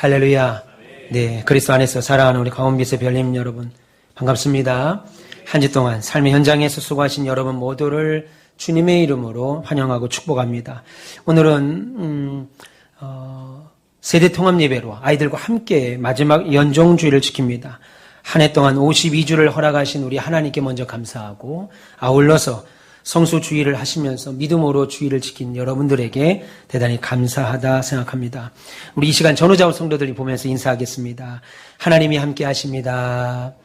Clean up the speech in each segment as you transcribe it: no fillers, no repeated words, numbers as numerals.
할렐루야. 네, 그리스도 안에서 사랑하는 우리 강원빛의 별님 여러분 반갑습니다. 한 주 동안 삶의 현장에서 수고하신 여러분 모두를 주님의 이름으로 환영하고 축복합니다. 오늘은 세대 통합 예배로 아이들과 함께 마지막 연종주의를 지킵니다. 한 해 동안 52주를 허락하신 우리 하나님께 먼저 감사하고 아울러서 성수주의를 하시면서 믿음으로 주의를 지킨 여러분들에게 대단히 감사하다 생각합니다. 우리 이 시간 전후좌우 성도들이 보면서 인사하겠습니다. 하나님이 함께 하십니다.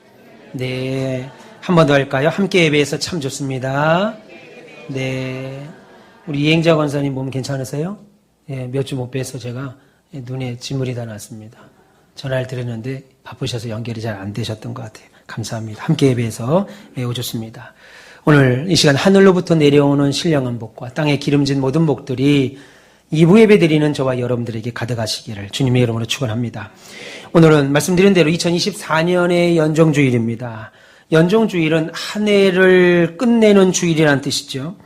네, 한 번 더 할까요? 함께 예배해서 참 좋습니다. 네, 우리 이행자 권사님 몸 괜찮으세요? 예, 몇 주 못 뵈서 제가 눈에 진물이 다 났습니다. 전화를 드렸는데 바쁘셔서 연결이 잘 안 되셨던 것 같아요. 감사합니다. 함께 예배해서 매우 좋습니다. 오늘 이 시간 하늘로부터 내려오는 신령한 복과 땅에 기름진 모든 복들이 2부 예배 드리는 저와 여러분들에게 가득하시기를 주님의 이름으로 축원합니다. 오늘은 말씀드린 대로 2024년의 연종주일입니다. 연종주일은 한 해를 끝내는 주일이라는 뜻이죠.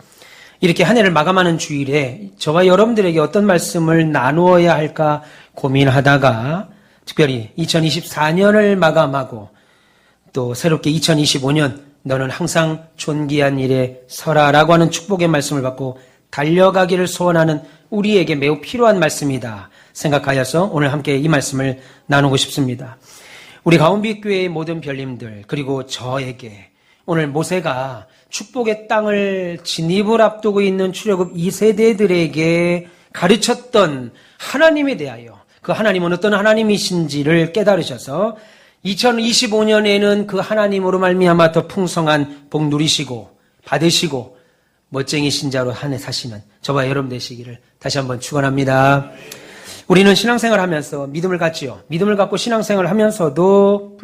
이렇게 한 해를 마감하는 주일에 저와 여러분들에게 어떤 말씀을 나누어야 할까 고민하다가 특별히 2024년을 마감하고 또 새롭게 2025년 너는 항상 존귀한 일에 서라라고 하는 축복의 말씀을 받고 달려가기를 소원하는 우리에게 매우 필요한 말씀이다 생각하여서 오늘 함께 이 말씀을 나누고 싶습니다. 우리 가온빛교회의 모든 별님들 그리고 저에게 오늘 모세가 축복의 땅을 진입을 앞두고 있는 출애굽 2세대들에게 가르쳤던 하나님에 대하여 그 하나님은 어떤 하나님이신지를 깨달으셔서 2025년에는 그 하나님으로 말미암아 더 풍성한 복 누리시고 받으시고 멋쟁이 신자로 한 해 사시는 저와 여러분 되시기를 다시 한번 축원합니다. 우리는 신앙생활 하면서 믿음을 갖지요. 믿음을 갖고 신앙생활 하면서도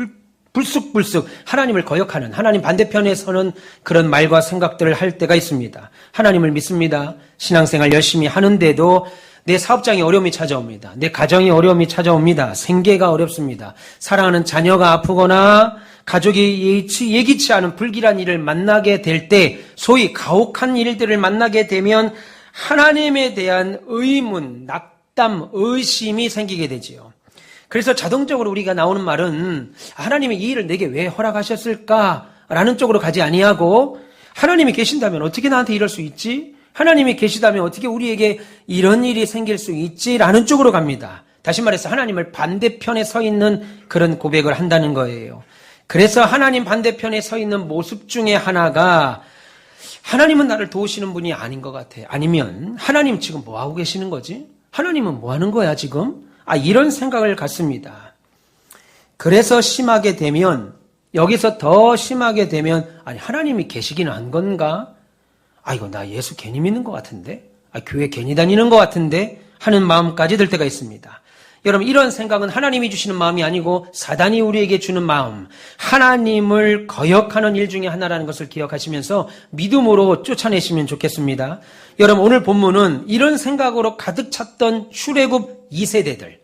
불쑥불쑥 하나님을 거역하는 하나님 반대편에 서는 그런 말과 생각들을 할 때가 있습니다. 하나님을 믿습니다. 신앙생활 열심히 하는데도 내 사업장에 어려움이 찾아옵니다. 내 가정에 어려움이 찾아옵니다. 생계가 어렵습니다. 사랑하는 자녀가 아프거나 가족이 예기치 않은 불길한 일을 만나게 될 때 소위 가혹한 일들을 만나게 되면 하나님에 대한 의문, 낙담, 의심이 생기게 되지요. 그래서 자동적으로 우리가 나오는 말은 하나님이 이 일을 내게 왜 허락하셨을까라는 쪽으로 가지 아니하고 하나님이 계신다면 어떻게 나한테 이럴 수 있지? 하나님이 계시다면 어떻게 우리에게 이런 일이 생길 수 있지라는 쪽으로 갑니다. 다시 말해서 하나님을 반대편에 서 있는 그런 고백을 한다는 거예요. 그래서 하나님 반대편에 서 있는 모습 중에 하나가 하나님은 나를 도우시는 분이 아닌 것 같아. 아니면 하나님 지금 뭐 하고 계시는 거지? 하나님은 뭐 하는 거야 지금? 이런 생각을 갖습니다. 그래서 심하게 되면 여기서 더 심하게 되면 하나님이 계시기는 한 건가? 이거 나 예수 괜히 믿는 것 같은데? 교회 괜히 다니는 것 같은데? 하는 마음까지 들 때가 있습니다. 여러분, 이런 생각은 하나님이 주시는 마음이 아니고 사단이 우리에게 주는 마음, 하나님을 거역하는 일 중에 하나라는 것을 기억하시면서 믿음으로 쫓아내시면 좋겠습니다. 여러분, 오늘 본문은 이런 생각으로 가득 찼던 출애굽 2세대들,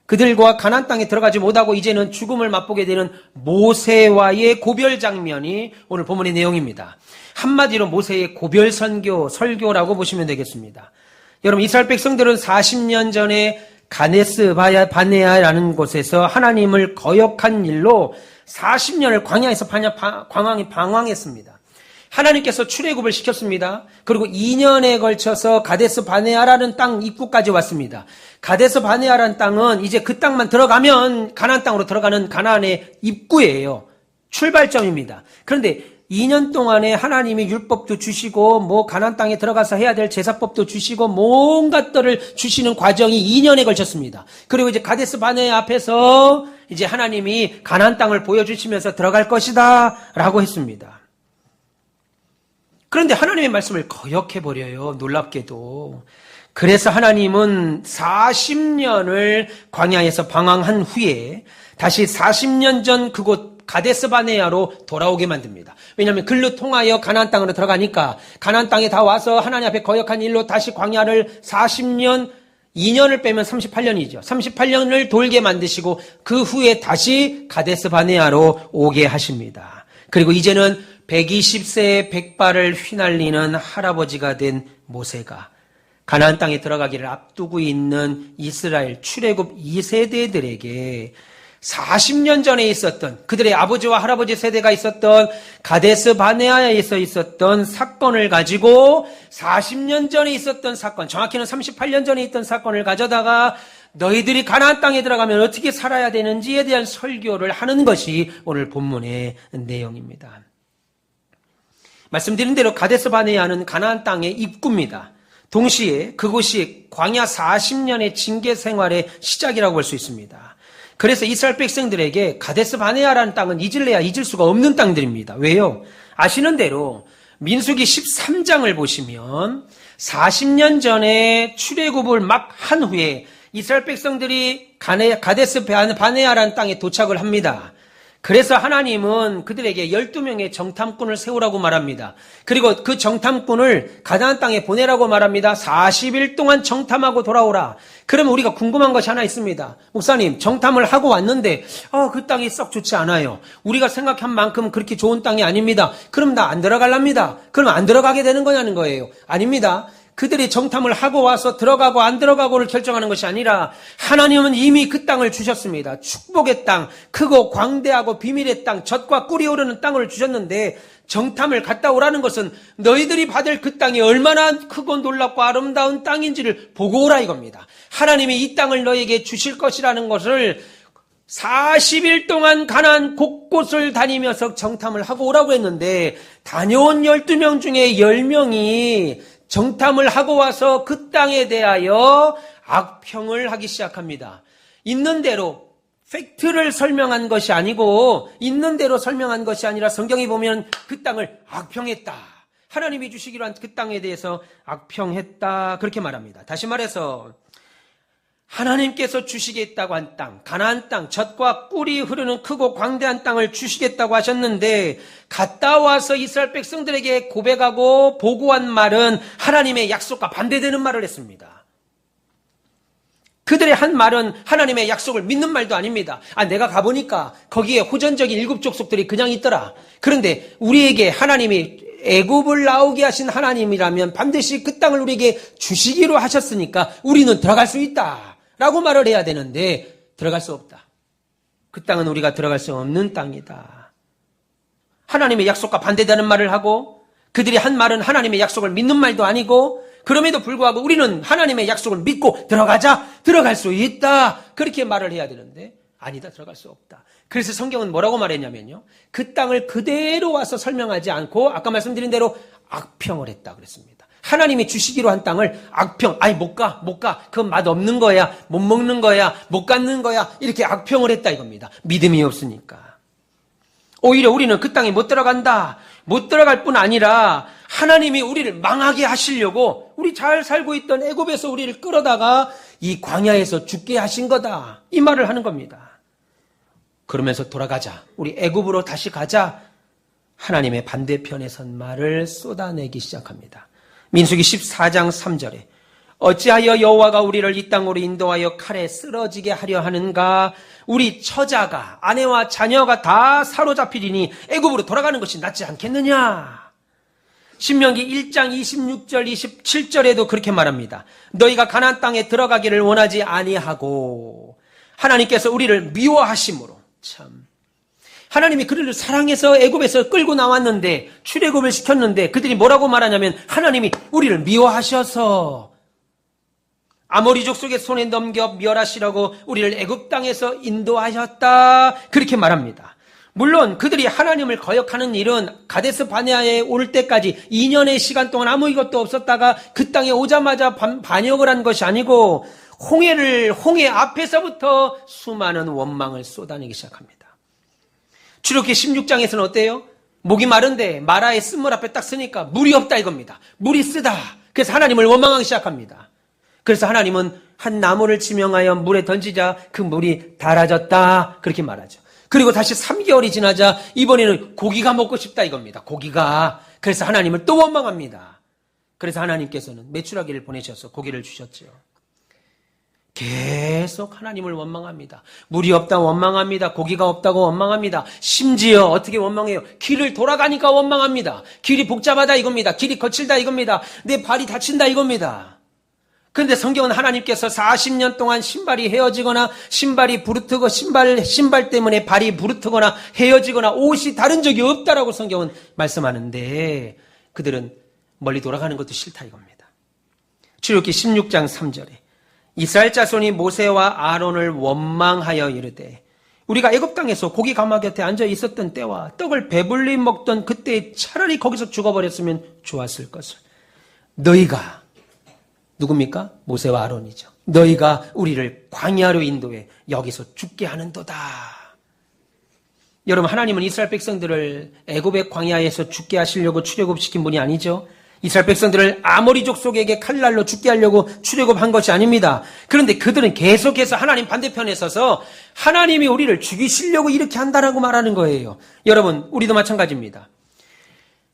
그들과 가나안 땅에 들어가지 못하고 이제는 죽음을 맛보게 되는 모세와의 고별 장면이 오늘 본문의 내용입니다. 한마디로 모세의 고별 설교라고 보시면 되겠습니다. 여러분, 이스라엘 백성들은 40년 전에 가데스 바네아라는 곳에서 하나님을 거역한 일로 40년을 광야에서 방황했습니다. 하나님께서 출애굽을 시켰습니다. 그리고 2년에 걸쳐서 가데스 바네아라는 땅 입구까지 왔습니다. 가데스 바네아라는 땅은 이제 그 땅만 들어가면 가나안 땅으로 들어가는 가나안의 입구예요. 출발점입니다. 그런데 2년 동안에 하나님이 율법도 주시고 가나안 땅에 들어가서 해야 될 제사법도 주시고 뭔가 것들을 주시는 과정이 2년에 걸쳤습니다. 그리고 이제 가데스 바네아 앞에서 이제 하나님이 가나안 땅을 보여주시면서 들어갈 것이다라고 했습니다. 그런데 하나님의 말씀을 거역해버려요. 놀랍게도. 그래서 하나님은 40년을 광야에서 방황한 후에 다시 40년 전 그곳 가데스 바네아로 돌아오게 만듭니다. 왜냐하면 글로 통하여 가나안 땅으로 들어가니까 가나안 땅에 다 와서 하나님 앞에 거역한 일로 다시 광야를 40년, 2년을 빼면 38년이죠. 38년을 돌게 만드시고 그 후에 다시 가데스 바네아로 오게 하십니다. 그리고 이제는 120세의 백발을 휘날리는 할아버지가 된 모세가 가나안 땅에 들어가기를 앞두고 있는 이스라엘 출애굽 2세대들에게 40년 전에 있었던 그들의 아버지와 할아버지 세대가 있었던 가데스 바네아에서 있었던 사건을 가지고 40년 전에 있었던 사건, 정확히는 38년 전에 있던 사건을 가져다가 너희들이 가나안 땅에 들어가면 어떻게 살아야 되는지에 대한 설교를 하는 것이 오늘 본문의 내용입니다. 말씀드린 대로 가데스 바네아는 가나안 땅의 입구입니다. 동시에 그곳이 광야 40년의 징계 생활의 시작이라고 볼 수 있습니다. 그래서 이스라엘 백성들에게 가데스 바네아라는 땅은 잊을래야 잊을 수가 없는 땅들입니다. 왜요? 아시는 대로 민수기 13장을 보시면 40년 전에 출애굽을 막 한 후에 이스라엘 백성들이 가데스 바네아라는 땅에 도착을 합니다. 그래서 하나님은 그들에게 12명의 정탐꾼을 세우라고 말합니다. 그리고 그 정탐꾼을 가나안 땅에 보내라고 말합니다. 40일 동안 정탐하고 돌아오라. 그러면 우리가 궁금한 것이 하나 있습니다. 목사님, 정탐을 하고 왔는데 그 땅이 썩 좋지 않아요. 우리가 생각한 만큼 그렇게 좋은 땅이 아닙니다. 그럼 나 안 들어갈랍니다. 그럼 안 들어가게 되는 거냐는 거예요. 아닙니다. 그들이 정탐을 하고 와서 들어가고 안 들어가고를 결정하는 것이 아니라 하나님은 이미 그 땅을 주셨습니다. 축복의 땅, 크고 광대하고 비밀의 땅, 젖과 꿀이 흐르는 땅을 주셨는데 정탐을 갔다 오라는 것은 너희들이 받을 그 땅이 얼마나 크고 놀랍고 아름다운 땅인지를 보고 오라 이겁니다. 하나님이 이 땅을 너희에게 주실 것이라는 것을 40일 동안 가나안 곳곳을 다니면서 정탐을 하고 오라고 했는데 다녀온 12명 중에 10명이 정탐을 하고 와서 그 땅에 대하여 악평을 하기 시작합니다. 있는 대로 팩트를 설명한 것이 아니고 있는 대로 설명한 것이 아니라 성경이 보면 그 땅을 악평했다. 하나님이 주시기로 한 그 땅에 대해서 악평했다. 그렇게 말합니다. 다시 말해서 하나님께서 주시겠다고 한 땅, 가나안 땅, 젖과 꿀이 흐르는 크고 광대한 땅을 주시겠다고 하셨는데 갔다 와서 이스라엘 백성들에게 고백하고 보고한 말은 하나님의 약속과 반대되는 말을 했습니다. 그들의 한 말은 하나님의 약속을 믿는 말도 아닙니다. 내가 가보니까 거기에 호전적인 7 족속들이 그냥 있더라. 그런데 우리에게 하나님이 애굽을 나오게 하신 하나님이라면 반드시 그 땅을 우리에게 주시기로 하셨으니까 우리는 들어갈 수 있다 라고 말을 해야 되는데 들어갈 수 없다. 그 땅은 우리가 들어갈 수 없는 땅이다. 하나님의 약속과 반대되는 말을 하고 그들이 한 말은 하나님의 약속을 믿는 말도 아니고 그럼에도 불구하고 우리는 하나님의 약속을 믿고 들어가자, 들어갈 수 있다 그렇게 말을 해야 되는데 아니다, 들어갈 수 없다. 그래서 성경은 뭐라고 말했냐면요, 그 땅을 그대로 와서 설명하지 않고 아까 말씀드린 대로 악평을 했다 그랬습니다. 하나님이 주시기로 한 땅을 악평, 못 가. 그건 맛 없는 거야. 못 먹는 거야. 못 갖는 거야. 이렇게 악평을 했다 이겁니다. 믿음이 없으니까. 오히려 우리는 그 땅에 못 들어간다. 못 들어갈 뿐 아니라 하나님이 우리를 망하게 하시려고 우리 잘 살고 있던 애굽에서 우리를 끌어다가 이 광야에서 죽게 하신 거다. 이 말을 하는 겁니다. 그러면서 돌아가자. 우리 애굽으로 다시 가자. 하나님의 반대편에 선 말을 쏟아내기 시작합니다. 민수기 14장 3절에 어찌하여 여호와가 우리를 이 땅으로 인도하여 칼에 쓰러지게 하려 하는가? 우리 처자가 아내와 자녀가 다 사로잡히리니 애굽으로 돌아가는 것이 낫지 않겠느냐? 신명기 1장 26절 27절에도 그렇게 말합니다. 너희가 가나안 땅에 들어가기를 원하지 아니하고 하나님께서 우리를 미워하심으로 참 하나님이 그들을 사랑해서 애굽에서 끌고 나왔는데 출애굽을 시켰는데 그들이 뭐라고 말하냐면 하나님이 우리를 미워하셔서 아모리 족속의 손에 넘겨 멸하시라고 우리를 애굽 땅에서 인도하셨다 그렇게 말합니다. 물론 그들이 하나님을 거역하는 일은 가데스 바네아에 올 때까지 2년의 시간 동안 아무 이것도 없었다가 그 땅에 오자마자 반역을 한 것이 아니고 홍해 앞에서부터 수많은 원망을 쏟아내기 시작합니다. 출애굽기 16장에서는 어때요? 목이 마른데 마라의 쓴물 앞에 딱 서니까 물이 없다 이겁니다. 물이 쓰다. 그래서 하나님을 원망하기 시작합니다. 그래서 하나님은 한 나무를 지명하여 물에 던지자 그 물이 달아졌다 그렇게 말하죠. 그리고 다시 3개월이 지나자 이번에는 고기가 먹고 싶다 이겁니다. 고기가. 그래서 하나님을 또 원망합니다. 그래서 하나님께서는 메추라기를 보내셔서 고기를 주셨죠. 계속 하나님을 원망합니다. 물이 없다 원망합니다. 고기가 없다고 원망합니다. 심지어 어떻게 원망해요? 길을 돌아가니까 원망합니다. 길이 복잡하다 이겁니다. 길이 거칠다 이겁니다. 내 발이 다친다 이겁니다. 그런데 성경은 하나님께서 40년 동안 신발이 헤어지거나 신발이 부르트고 신발 때문에 발이 부르트거나 헤어지거나 옷이 다른 적이 없다라고 성경은 말씀하는데 그들은 멀리 돌아가는 것도 싫다 이겁니다. 출애굽기 16장 3절에 이스라엘 자손이 모세와 아론을 원망하여 이르되 우리가 애굽 땅에서 고기 가마 곁에 앉아 있었던 때와 떡을 배불리 먹던 그때 차라리 거기서 죽어버렸으면 좋았을 것을. 너희가 누굽니까? 모세와 아론이죠. 너희가 우리를 광야로 인도해 여기서 죽게 하는도다. 여러분, 하나님은 이스라엘 백성들을 애굽의 광야에서 죽게 하시려고 출애굽시킨 분이 아니죠. 이스라엘 백성들을 아모리 족속에게 칼날로 죽게 하려고 출애굽한 것이 아닙니다. 그런데 그들은 계속해서 하나님 반대편에 서서 하나님이 우리를 죽이시려고 이렇게 한다라고 말하는 거예요. 여러분, 우리도 마찬가지입니다.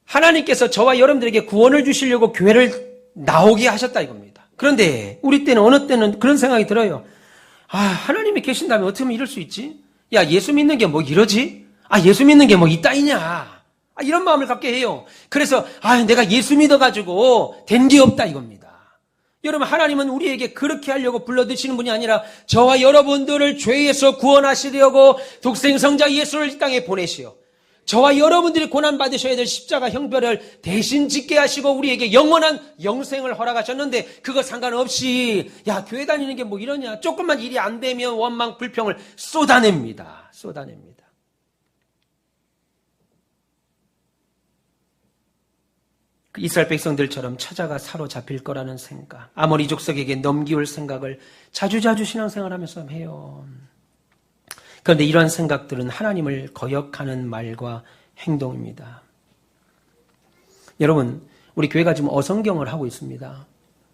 하나님께서 저와 여러분들에게 구원을 주시려고 교회를 나오게 하셨다 이겁니다. 그런데 우리 때는 어느 때는 그런 생각이 들어요. 하나님이 계신다면 어떻게 하면 이럴 수 있지? 야, 예수 믿는 게 뭐 이러지? 예수 믿는 게 뭐 이따위냐? 이런 마음을 갖게 해요. 그래서 내가 예수 믿어가지고 된 게 없다 이겁니다. 여러분, 하나님은 우리에게 그렇게 하려고 불러드시는 분이 아니라 저와 여러분들을 죄에서 구원하시려고 독생성자 예수를 이 땅에 보내시오. 저와 여러분들이 고난받으셔야 될 십자가 형벌을 대신 짓게 하시고 우리에게 영원한 영생을 허락하셨는데 그거 상관없이 교회 다니는 게 뭐 이러냐, 조금만 일이 안 되면 원망 불평을 쏟아냅니다. 이스라엘 백성들처럼 찾아가 사로잡힐 거라는 생각, 아모리 족속에게 넘기올 생각을 자주자주 신앙생활하면서 해요. 그런데 이러한 생각들은 하나님을 거역하는 말과 행동입니다. 여러분, 우리 교회가 지금 어성경을 하고 있습니다.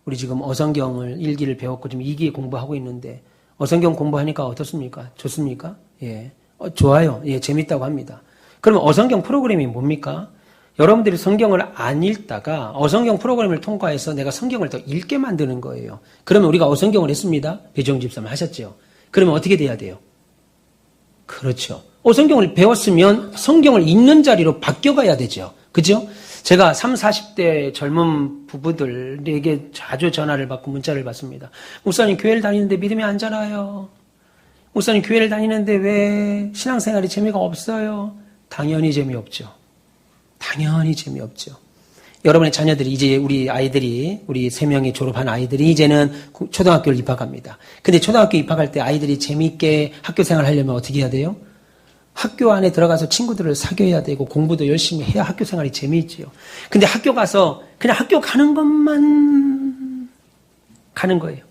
우리 지금 어성경을 1기를 배웠고 지금 2기 공부하고 있는데 어성경 공부하니까 어떻습니까? 좋습니까? 예, 좋아요. 예, 재밌다고 합니다. 그러면 어성경 프로그램이 뭡니까? 여러분들이 성경을 안 읽다가 어성경 프로그램을 통과해서 내가 성경을 더 읽게 만드는 거예요. 그러면 우리가 어성경을 했습니다. 배정 집사님 하셨죠? 그러면 어떻게 돼야 돼요? 그렇죠. 어성경을 배웠으면 성경을 읽는 자리로 바뀌어가야 되죠. 그죠? 제가 30, 40대 젊은 부부들에게 자주 전화를 받고 문자를 받습니다. 목사님, 교회를 다니는데 믿음이 안 자라요. 목사님, 교회를 다니는데 왜 신앙생활이 재미가 없어요? 당연히 재미없죠. 당연히 재미없죠. 여러분의 자녀들이 이제 우리 3명이 졸업한 아이들이 이제는 초등학교를 입학합니다. 근데 초등학교 입학할 때 아이들이 재미있게 학교 생활을 하려면 어떻게 해야 돼요? 학교 안에 들어가서 친구들을 사귀어야 되고 공부도 열심히 해야 학교 생활이 재미있지요. 근데 학교 가서 그냥 학교 가는 것만 가는 거예요.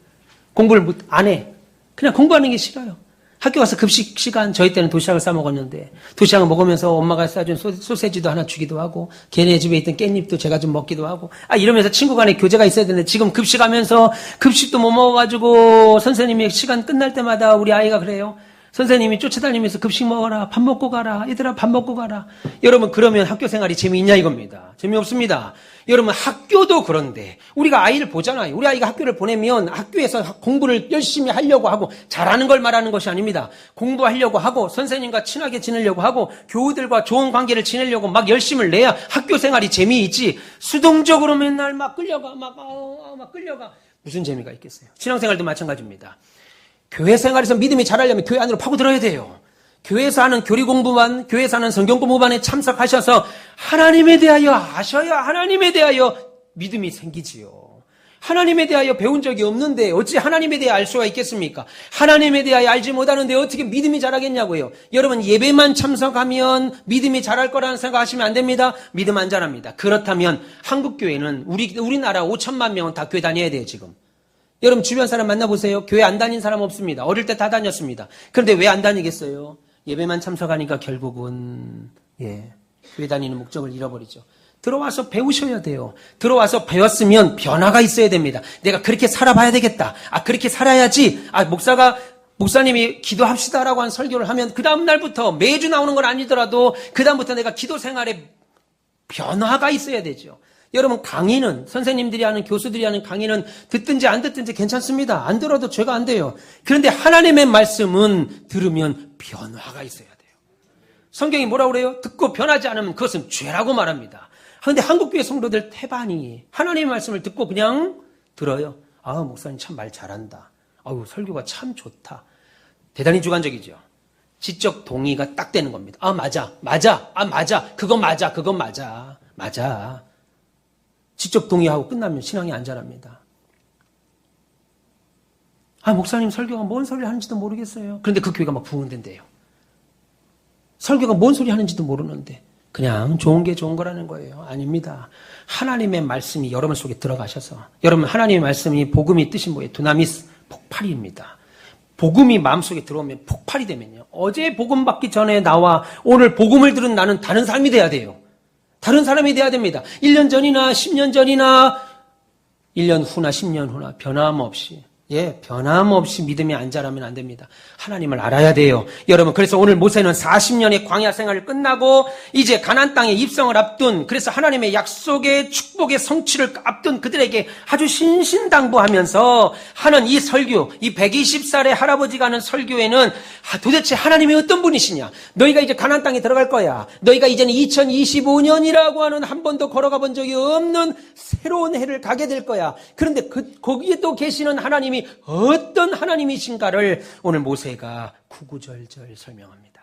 공부를 안 해. 그냥 공부하는 게 싫어요. 학교 가서 급식 시간, 저희 때는 도시락을 싸 먹었는데 도시락을 먹으면서 엄마가 싸준 소세지도 하나 주기도 하고 걔네 집에 있던 깻잎도 제가 좀 먹기도 하고 이러면서 친구 간에 교제가 있어야 되는데 지금 급식하면서 급식도 못 먹어가지고 선생님이 시간 끝날 때마다 우리 아이가 그래요. 선생님이 쫓아다니면서 급식 먹어라, 밥 먹고 가라, 얘들아 밥 먹고 가라. 여러분, 그러면 학교 생활이 재미있냐 이겁니다. 재미없습니다. 여러분, 학교도 그런데 우리가 아이를 보잖아요. 우리 아이가 학교를 보내면 학교에서 공부를 열심히 하려고 하고 잘하는 걸 말하는 것이 아닙니다. 공부하려고 하고 선생님과 친하게 지내려고 하고 교우들과 좋은 관계를 지내려고 막 열심을 내야 학교 생활이 재미있지. 수동적으로 맨날 막 끌려가. 무슨 재미가 있겠어요. 신앙생활도 마찬가지입니다. 교회 생활에서 믿음이 자라려면 교회 안으로 파고들어야 돼요. 교회에서 하는 교리 공부반, 교회에서 하는 성경 공부반에 참석하셔서 하나님에 대하여 아셔야 하나님에 대하여 믿음이 생기지요. 하나님에 대하여 배운 적이 없는데 어찌 하나님에 대해 알 수가 있겠습니까? 하나님에 대하여 알지 못하는데 어떻게 믿음이 자라겠냐고요. 여러분, 예배만 참석하면 믿음이 자랄 거라는 생각하시면 안 됩니다. 믿음 안 자랍니다. 그렇다면 한국교회는 우리나라 5천만 명은 다 교회 다녀야 돼요, 지금. 여러분, 주변 사람 만나보세요. 교회 안 다닌 사람 없습니다. 어릴 때 다 다녔습니다. 그런데 왜 안 다니겠어요? 예배만 참석하니까 결국은 교회 다니는 목적을 잃어버리죠. 들어와서 배우셔야 돼요. 들어와서 배웠으면 변화가 있어야 됩니다. 내가 그렇게 살아봐야 되겠다. 그렇게 살아야지. 목사님이 기도합시다라고 한 설교를 하면 그 다음 날부터 매주 나오는 건 아니더라도 그 다음부터 내가 기도 생활에 변화가 있어야 되죠. 여러분, 강의는 선생님들이 하는, 교수들이 하는 강의는 듣든지 안 듣든지 괜찮습니다. 안 들어도 죄가 안 돼요. 그런데 하나님의 말씀은 들으면 변화가 있어야 돼요. 성경이 뭐라고 그래요? 듣고 변하지 않으면 그것은 죄라고 말합니다. 그런데 한국교회 성도들 태반이 하나님의 말씀을 듣고 그냥 들어요. 아, 목사님 참 말 잘한다. 아유, 설교가 참 좋다. 대단히 주관적이죠. 지적 동의가 딱 되는 겁니다. 아, 맞아. 아, 맞아. 그건 맞아. 지적 동의하고 끝나면 신앙이 안 자랍니다. 아, 목사님 설교가 뭔 소리 하는지도 모르겠어요. 그런데 그 교회가 막 부흥된대요. 설교가 뭔 소리 하는지도 모르는데 그냥 좋은 게 좋은 거라는 거예요. 아닙니다. 하나님의 말씀이 여러분 속에 들어가셔서, 여러분 하나님의 말씀이, 복음이 뜻이 뭐예요? 두나미스, 폭발입니다. 복음이 마음속에 들어오면 폭발이 되면요, 어제 복음 받기 전에 나와 오늘 복음을 들은 나는 다른 삶이 돼야 돼요. 다른 사람이 돼야 됩니다. 1년 전이나 10년 전이나 1년 후나 10년 후나 변함없이 믿음이 안 자라면 안 됩니다. 하나님을 알아야 돼요. 여러분, 그래서 오늘 모세는 40년의 광야 생활을 끝나고 이제 가나안 땅에 입성을 앞둔, 그래서 하나님의 약속의 축복의 성취를 앞둔 그들에게 아주 신신당부하면서 하는 이 설교, 이 120살의 할아버지가 하는 설교에는 도대체 하나님이 어떤 분이시냐? 너희가 이제 가나안 땅에 들어갈 거야. 너희가 이제는 2025년이라고 하는 한 번도 걸어가 본 적이 없는 새로운 해를 가게 될 거야. 그런데 거기에 또 계시는 하나님이 어떤 하나님이신가를 오늘 모세가 구구절절 설명합니다.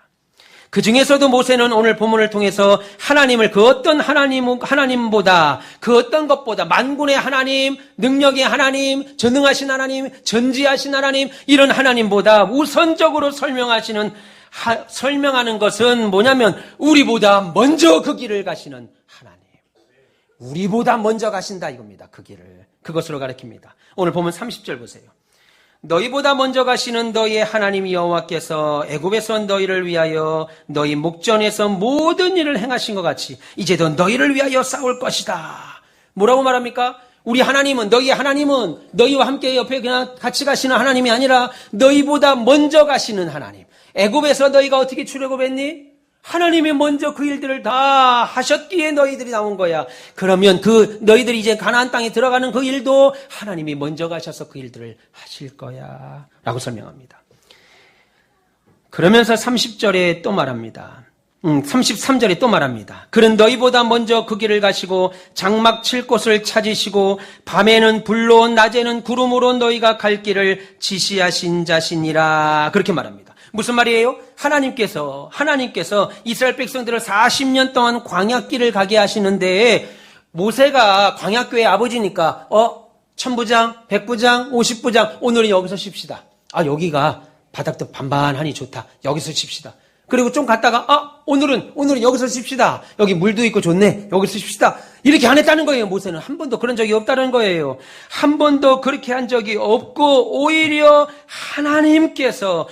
그 중에서도 모세는 오늘 본문을 통해서 하나님을 그 어떤 하나님보다, 그 어떤 것보다, 만군의 하나님, 능력의 하나님, 전능하신 하나님, 전지하신 하나님, 이런 하나님보다 우선적으로 설명하는 것은 뭐냐면 우리보다 먼저 그 길을 가시는 하나님. 우리보다 먼저 가신다 이겁니다. 그 길을. 그것으로 가르칩니다. 오늘 보면 30절 보세요. 너희보다 먼저 가시는 너희의 하나님 여호와께서 애굽에서 너희를 위하여 너희 목전에서 모든 일을 행하신 것 같이 이제도 너희를 위하여 싸울 것이다. 뭐라고 말합니까? 우리 하나님은, 너희의 하나님은 너희와 함께 옆에 그냥 같이 가시는 하나님이 아니라 너희보다 먼저 가시는 하나님. 애굽에서 너희가 어떻게 출애굽했니? 하나님이 먼저 그 일들을 다 하셨기에 너희들이 나온 거야. 그러면 너희들이 이제 가나안 땅에 들어가는 그 일도 하나님이 먼저 가셔서 그 일들을 하실 거야 라고 설명합니다. 그러면서 30절에 또 말합니다. 33절에 또 말합니다. 그는 너희보다 먼저 그 길을 가시고 장막 칠 곳을 찾으시고 밤에는 불로 낮에는 구름으로 너희가 갈 길을 지시하신 자신이라. 그렇게 말합니다. 무슨 말이에요? 하나님께서 이스라엘 백성들을 40년 동안 광야길을 가게 하시는데 모세가 광야교회 아버지니까 1000부장, 100부장, 50부장 오늘은 여기서 쉽시다. 여기가 바닥도 반반하니 좋다. 여기서 쉽시다. 그리고 좀 갔다가 오늘은 여기서 쉽시다. 여기 물도 있고 좋네. 여기서 쉽시다. 이렇게 안 했다는 거예요. 모세는 한 번도 그런 적이 없다는 거예요. 한 번도 그렇게 한 적이 없고 오히려 하나님께서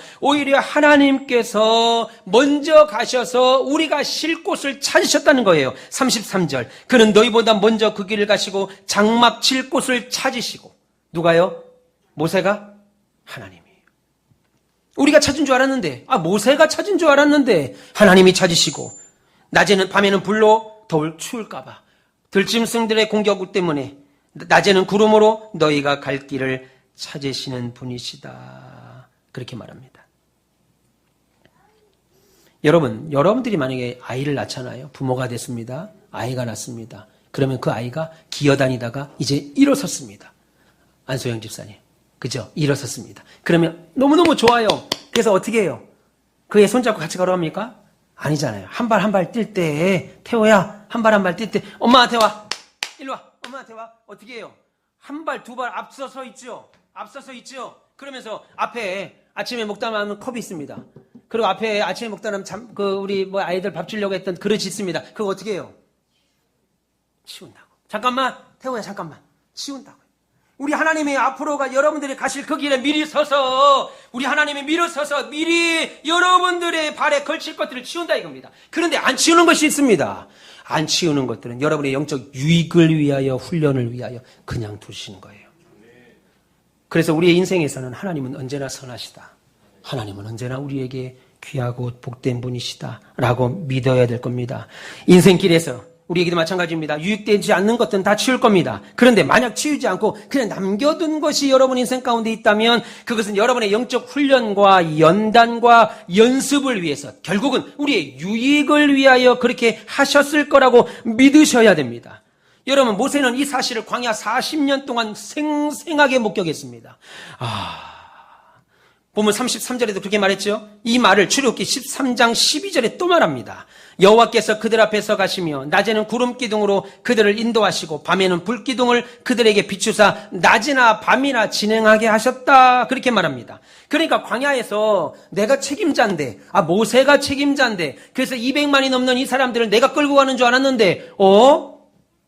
먼저 가셔서 우리가 쉴 곳을 찾으셨다는 거예요. 33절. 그는 너희보다 먼저 그 길을 가시고 장막 칠 곳을 찾으시고. 누가요? 모세가? 하나님이에요. 우리가 찾은 줄 알았는데, 모세가 찾은 줄 알았는데 하나님이 찾으시고, 낮에는 밤에는 불로 더울 추울까봐 들짐승들의 공격 때문에 낮에는 구름으로 너희가 갈 길을 찾으시는 분이시다. 그렇게 말합니다. 여러분들이 만약에 아이를 낳잖아요. 부모가 됐습니다. 아이가 낳습니다. 그러면 그 아이가 기어다니다가 이제 일어섰습니다. 안소영 집사님. 그죠? 일어섰습니다. 그러면 너무너무 좋아요. 그래서 어떻게 해요? 그의 손잡고 같이 걸어갑니까? 아니잖아요. 한 발 한 발 뛸 때, 태호야, 한 발 한 발 뛸 때, 엄마한테 와. 일로 와. 엄마한테 와. 어떻게 해요? 한 발, 두 발 앞서서 있죠? 그러면서 앞에 아침에 먹다만 컵이 있습니다. 그리고 앞에 아침에 먹다만 우리 아이들 밥 주려고 했던 그릇이 있습니다. 그거 어떻게 해요? 치운다고. 잠깐만. 태호야, 잠깐만. 치운다고. 우리 하나님의 앞으로가 여러분들이 가실 그 길에 미리 서서 우리 하나님이 미리 여러분들의 발에 걸칠 것들을 치운다 이겁니다. 그런데 안 치우는 것이 있습니다. 안 치우는 것들은 여러분의 영적 유익을 위하여 훈련을 위하여 그냥 두시는 거예요. 그래서 우리의 인생에서는 하나님은 언제나 선하시다. 하나님은 언제나 우리에게 귀하고 복된 분이시다 라고 믿어야 될 겁니다. 인생길에서 우리에게도 마찬가지입니다. 유익되지 않는 것들은 다 치울 겁니다. 그런데 만약 치우지 않고 그냥 남겨둔 것이 여러분 인생 가운데 있다면 그것은 여러분의 영적 훈련과 연단과 연습을 위해서 결국은 우리의 유익을 위하여 그렇게 하셨을 거라고 믿으셔야 됩니다. 여러분, 모세는 이 사실을 광야 40년 동안 생생하게 목격했습니다. 보면 33절에도 그렇게 말했죠. 이 말을 출애굽기 13장 12절에 또 말합니다. 여호와께서 그들 앞에서 가시며 낮에는 구름 기둥으로 그들을 인도하시고 밤에는 불 기둥을 그들에게 비추사 낮이나 밤이나 진행하게 하셨다. 그렇게 말합니다. 그러니까 광야에서 내가 책임자인데, 모세가 책임자인데, 그래서 200만이 넘는 이 사람들을 내가 끌고 가는 줄 알았는데,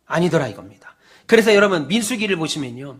아니더라 이겁니다. 그래서 여러분, 민수기를 보시면요.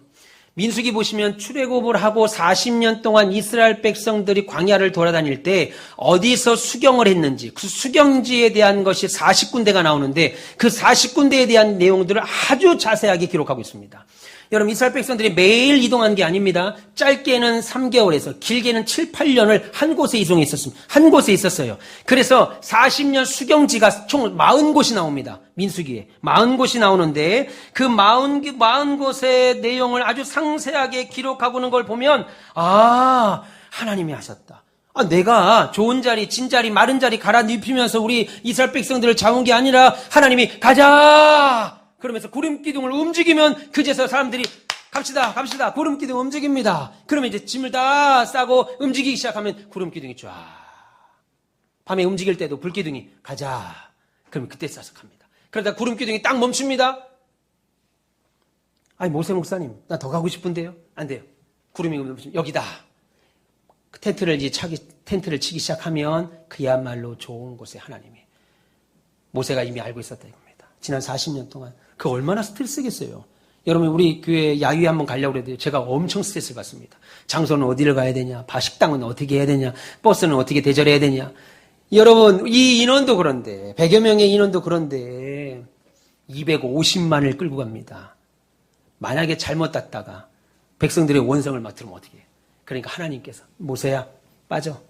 민수기 보시면 출애굽을 하고 40년 동안 이스라엘 백성들이 광야를 돌아다닐 때 어디서 수경을 했는지 그 수경지에 대한 것이 40군데가 나오는데 그 40군데에 대한 내용들을 아주 자세하게 기록하고 있습니다. 여러분, 이스라엘 백성들이 매일 이동한 게 아닙니다. 짧게는 3개월에서 길게는 7, 8년을 한 곳에 이동했었습니다. 한 곳에 있었어요. 그래서 40년 수경지가 총 40곳이 나옵니다. 민수기에 40곳이 나오는데 그 40곳의 내용을 아주 상세하게 기록하고 있는 걸 보면 하나님이 하셨다. 내가 좋은 자리, 진 자리, 마른 자리 갈아 눕히면서 우리 이스라엘 백성들을 잡은 게 아니라 하나님이 가자! 그러면서 구름기둥을 움직이면 그제서 사람들이 갑시다. 구름기둥 움직입니다. 그러면 이제 짐을 다 싸고 움직이기 시작하면 구름기둥이 쫙. 밤에 움직일 때도 불기둥이 가자. 그러면 그때 싸서 갑니다. 그러다 구름기둥이 딱 멈춥니다. 모세 목사님, 나 더 가고 싶은데요? 안 돼요. 구름이 멈추면 여기다. 텐트를 치기 시작하면 그야말로 좋은 곳에 하나님이. 모세가 이미 알고 있었다 이겁니다. 지난 40년 동안. 그 얼마나 스트레스겠어요. 여러분, 우리 교회 야유회 한번 가려고 그래도 제가 엄청 스트레스를 받습니다. 장소는 어디를 가야 되냐, 식당은 어떻게 해야 되냐, 버스는 어떻게 대절해야 되냐. 여러분, 이 인원도 그런데 100여 명의 인원도 그런데 250만을 끌고 갑니다. 만약에 잘못 땄다가 백성들의 원성을 막 들으면 어떻게 해요? 그러니까 하나님께서 모세야 빠져,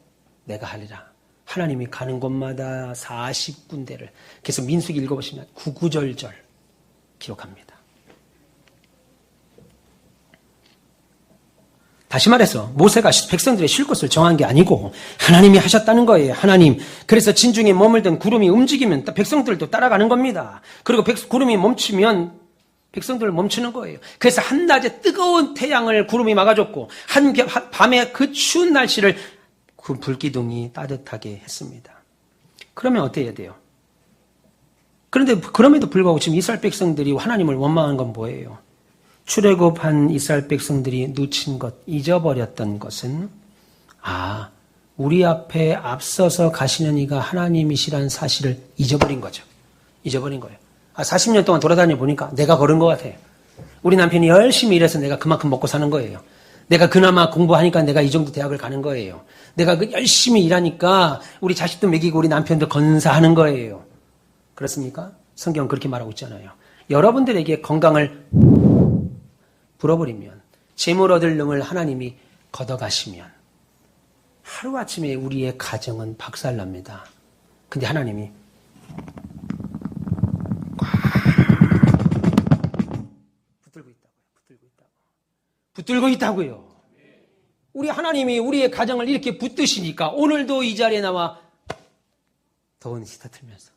내가 하리라. 하나님이 가는 곳마다 40군데를 그래서 민수기 읽어보시면 구구절절 기록합니다. 다시 말해서 모세가 백성들의 쉴 곳을 정한 게 아니고 하나님이 하셨다는 거예요. 하나님. 그래서 진중에 머물던 구름이 움직이면 백성들도 따라가는 겁니다. 그리고 구름이 멈추면 백성들을 멈추는 거예요. 그래서 한낮에 뜨거운 태양을 구름이 막아줬고 밤에 그 추운 날씨를 그 불기둥이 따뜻하게 했습니다. 그러면 어떻게 해야 돼요? 그런데 그럼에도 불구하고 지금 이스라엘 백성들이 하나님을 원망한 건 뭐예요? 출애굽한 이스라엘 백성들이 놓친 것, 잊어버렸던 것은 우리 앞에 앞서서 가시는 이가 하나님이시라는 사실을 잊어버린 거죠. 잊어버린 거예요. 40년 동안 돌아다녀 보니까 내가 걸은 것 같아요. 우리 남편이 열심히 일해서 내가 그만큼 먹고 사는 거예요. 내가 그나마 공부하니까 내가 이 정도 대학을 가는 거예요. 내가 열심히 일하니까 우리 자식도 먹이고 우리 남편도 건사하는 거예요. 그렇습니까? 성경은 그렇게 말하고 있잖아요. 여러분들에게 건강을 불어버리면 재물 얻을 놈을 하나님이 걷어가시면 하루아침에 우리의 가정은 박살납니다. 근데 하나님이 붙들고 있다고요. 우리 하나님이 우리의 가정을 이렇게 붙드시니까 오늘도 이 자리에 나와 더운 히터 틀면서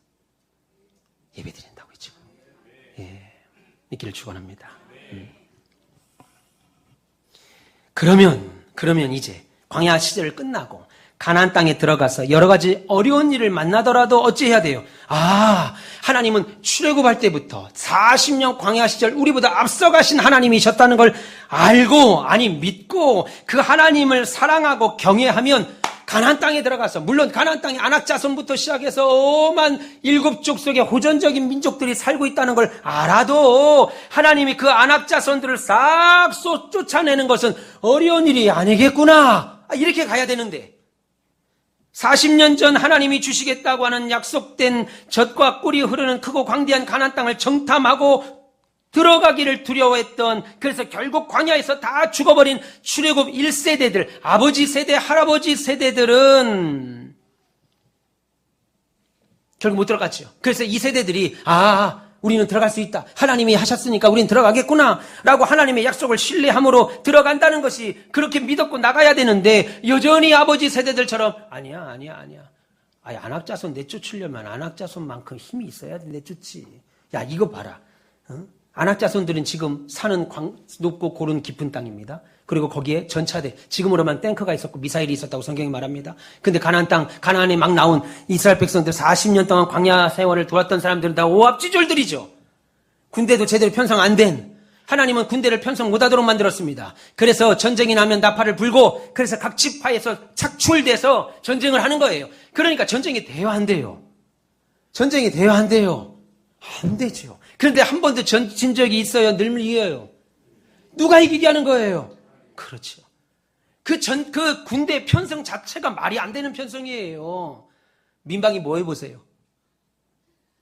예배드린다고 했죠. 믿기를 축원합니다. 그러면 이제 광야 시절을 끝나고 가나안 땅에 들어가서 여러 가지 어려운 일을 만나더라도 어찌해야 돼요? 하나님은 출애굽할 때부터 40년 광야 시절 우리보다 앞서가신 하나님이셨다는 걸 알고 믿고 그 하나님을 사랑하고 경외하면 가나안 땅에 들어가서 물론 가나안 땅에 아낙자손부터 시작해서 오만 7족 속에 호전적인 민족들이 살고 있다는 걸 알아도 하나님이 그 아낙자손들을 싹 쫓아내는 것은 어려운 일이 아니겠구나. 이렇게 가야 되는데 40년 전 하나님이 주시겠다고 하는 약속된 젖과 꿀이 흐르는 크고 광대한 가나안 땅을 정탐하고 들어가기를 두려워했던 그래서 결국 광야에서 다 죽어버린 출애굽 1세대들 아버지 세대 할아버지 세대들은 결국 못 들어갔죠. 그래서 이 세대들이 우리는 들어갈 수 있다. 하나님이 하셨으니까 우리는 들어가겠구나 라고 하나님의 약속을 신뢰함으로 들어간다는 것이 그렇게 믿었고 나가야 되는데 여전히 아버지 세대들처럼 아니야. 안악자손 내쫓으려면 안악자손만큼 힘이 있어야 돼. 내쫓지. 야 이거 봐라. 안악자손들은 지금 사는 높고 고른 깊은 땅입니다. 그리고 거기에 전차대, 지금으로만 탱크가 있었고 미사일이 있었다고 성경이 말합니다. 근데 가나안 땅, 가나안에 막 나온 이스라엘 백성들 40년 동안 광야 생활을 돌았던 사람들은 다 오합지졸들이죠. 군대도 제대로 편성 안 된, 하나님은 군대를 편성 못하도록 만들었습니다. 그래서 전쟁이 나면 나팔을 불고, 그래서 각 지파에서 착출돼서 전쟁을 하는 거예요. 그러니까 전쟁이 돼요, 안 돼요? 전쟁이 돼요, 안 돼요? 안 되죠. 그런데 한 번도 진 적이 있어요? 늘 이겨요. 누가 이기게 하는 거예요? 그렇죠. 그 군대 편성 자체가 말이 안 되는 편성이에요. 민방위 뭐 해보세요?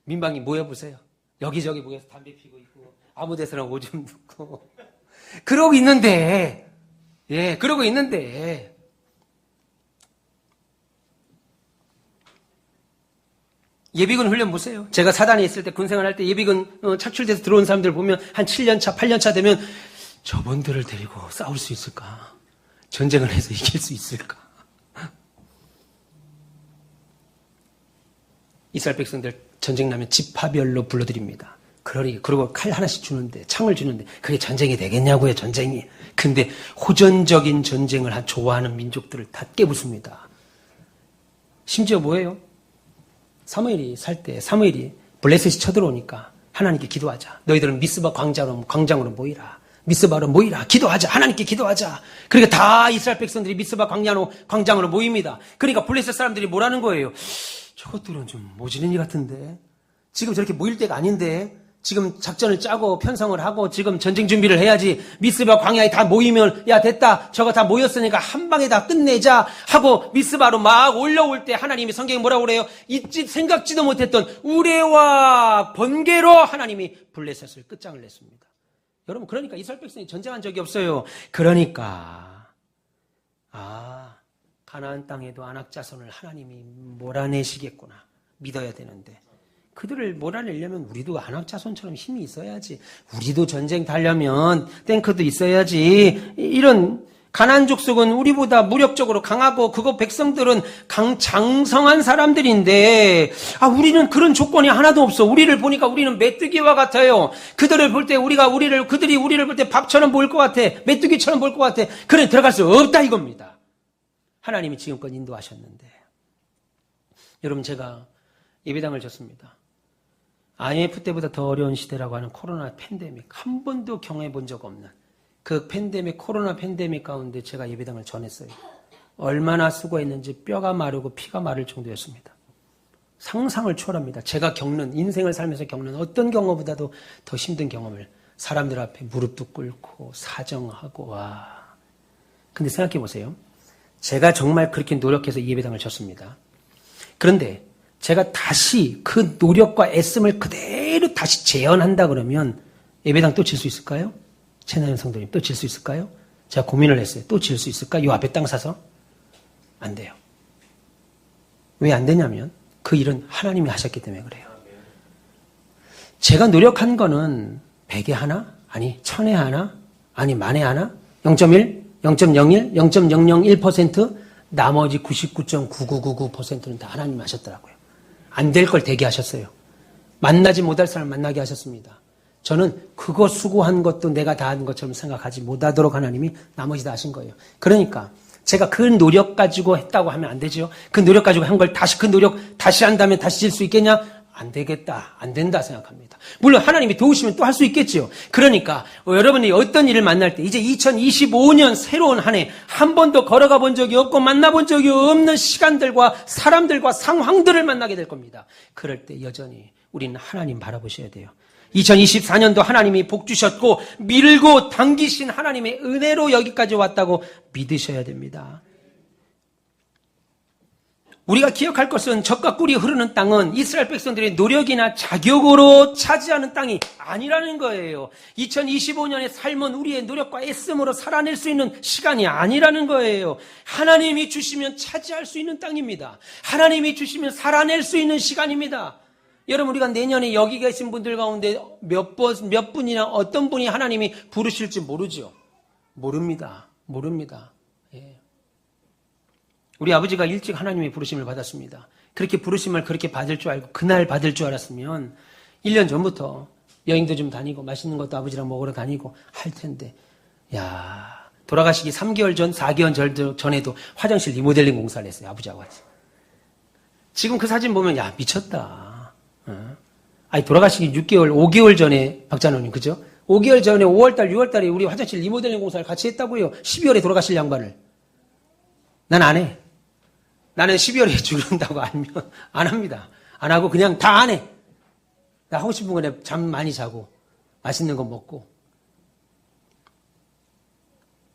민방위 뭐 해보세요? 여기저기 모여서 담배 피고 있고, 아무 데서나 오줌 눕고. 그러고 있는데, 그러고 있는데, 예비군 훈련 보세요. 제가 사단에 있을 때 군생활 할 때 예비군 착출돼서 들어온 사람들 보면 한 7년차, 8년차 되면 저분들을 데리고 싸울 수 있을까? 전쟁을 해서 이길 수 있을까? 이스라엘 백성들 전쟁 나면 지파별로 불러드립니다. 그리고 칼 하나씩 주는데, 창을 주는데 그게 전쟁이 되겠냐고요, 전쟁이. 근데 호전적인 전쟁을 좋아하는 민족들을 다 깨부숩니다. 심지어 뭐예요? 사무엘이 살 때 사무엘이 블레셋이 쳐들어오니까 하나님께 기도하자. 너희들은 미스바 광장으로 모이라. 미스바로 모이라. 기도하자. 하나님께 기도하자. 그러니까 다 이스라엘 백성들이 미스바 광장으로 모입니다. 그러니까 블레셋 사람들이 뭐라는 거예요? 저것들은 좀 모지는 일 같은데. 지금 저렇게 모일 때가 아닌데. 지금 작전을 짜고 편성을 하고 지금 전쟁 준비를 해야지. 미스바 광야에 다 모이면 야 됐다. 저거 다 모였으니까 한 방에 다 끝내자 하고 미스바로 막 올라올 때 하나님이 성경에 뭐라고 그래요? 생각지도 못했던 우레와 번개로 하나님이 블레셋을 끝장을 냈습니다. 여러분 그러니까 이스라엘 백성이 전쟁한 적이 없어요. 그러니까 가나안 땅에도 안악자손을 하나님이 몰아내시겠구나 믿어야 되는데 그들을 몰아내려면 우리도 안악자손처럼 힘이 있어야지. 우리도 전쟁 달려면 탱크도 있어야지. 이런 가나안 족속은 우리보다 무력적으로 강하고 그거 백성들은 장성한 사람들인데 우리는 그런 조건이 하나도 없어. 우리를 보니까 우리는 메뚜기와 같아요. 그들을 볼 때 그들이 우리를 볼 때 밥처럼 보일 것 같아. 메뚜기처럼 보일 것 같아. 그래 들어갈 수 없다 이겁니다. 하나님이 지금껏 인도하셨는데 여러분 제가 예배당을 졌습니다. IMF 때보다 더 어려운 시대라고 하는 코로나 팬데믹 한 번도 경험해 본 적 없는 그 코로나 팬데믹 가운데 제가 예배당을 전했어요. 얼마나 수고했는지 뼈가 마르고 피가 마를 정도였습니다. 상상을 초월합니다. 제가 인생을 살면서 겪는 어떤 경험보다도 더 힘든 경험을 사람들 앞에 무릎도 꿇고 사정하고 근데 생각해 보세요. 제가 정말 그렇게 노력해서 이 예배당을 졌습니다. 그런데 제가 다시 그 노력과 애씀을 그대로 다시 재현한다 그러면 예배당 또 질 수 있을까요? 최나연 성도님 또 질 수 있을까요? 제가 고민을 했어요. 또 질 수 있을까? 요 앞에 땅 사서? 안 돼요. 왜 안 되냐면 그 일은 하나님이 하셨기 때문에 그래요. 제가 노력한 거는 100에 하나? 아니 1000에 하나? 아니 10,000에 하나? 0.1? 0.01? 0.001%? 나머지 99.9999%는 다 하나님이 하셨더라고요. 안 될 걸 되게 하셨어요. 만나지 못할 사람 만나게 하셨습니다. 저는 그거 수고한 것도 내가 다 한 것처럼 생각하지 못하도록 하나님이 나머지 다 하신 거예요. 그러니까 제가 그 노력 가지고 했다고 하면 안 되죠. 그 노력 가지고 한 걸 그 노력 다시 한다면 다시 질 수 있겠냐? 안 되겠다. 안 된다 생각합니다. 물론 하나님이 도우시면 또 할 수 있겠지요. 그러니까 여러분이 어떤 일을 만날 때 이제 2025년 새로운 한 해 한 번도 걸어가 본 적이 없고 만나본 적이 없는 시간들과 사람들과 상황들을 만나게 될 겁니다. 그럴 때 여전히 우리는 하나님 바라보셔야 돼요. 2024년도 하나님이 복 주셨고 밀고 당기신 하나님의 은혜로 여기까지 왔다고 믿으셔야 됩니다. 우리가 기억할 것은 젖과 꿀이 흐르는 땅은 이스라엘 백성들의 노력이나 자격으로 차지하는 땅이 아니라는 거예요. 2025년의 삶은 우리의 노력과 애씀으로 살아낼 수 있는 시간이 아니라는 거예요. 하나님이 주시면 차지할 수 있는 땅입니다. 하나님이 주시면 살아낼 수 있는 시간입니다. 여러분 우리가 내년에 여기 계신 분들 가운데 몇 분이나 어떤 분이 하나님이 부르실지 모르죠. 모릅니다. 예. 우리 아버지가 일찍 하나님의 부르심을 받았습니다. 그렇게 부르심을 그렇게 받을 줄 알고 그날 받을 줄 알았으면 1년 전부터 여행도 좀 다니고 맛있는 것도 아버지랑 먹으러 다니고 할 텐데 돌아가시기 3개월 전, 4개월 전에도 화장실 리모델링 공사를 했어요. 아버지하고 같이. 지금 그 사진 보면 미쳤다. 아니 돌아가시기 6개월, 5개월 전에 박찬호님 그죠? 5개월 전에 5월달, 6월달에 우리 화장실 리모델링 공사를 같이 했다고요. 12월에 돌아가실 양반을. 난 안 해. 나는 12월에 죽는다고 알면 안 합니다. 안 하고 그냥 다 안 해. 나 하고 싶은 거는 잠 많이 자고 맛있는 거 먹고.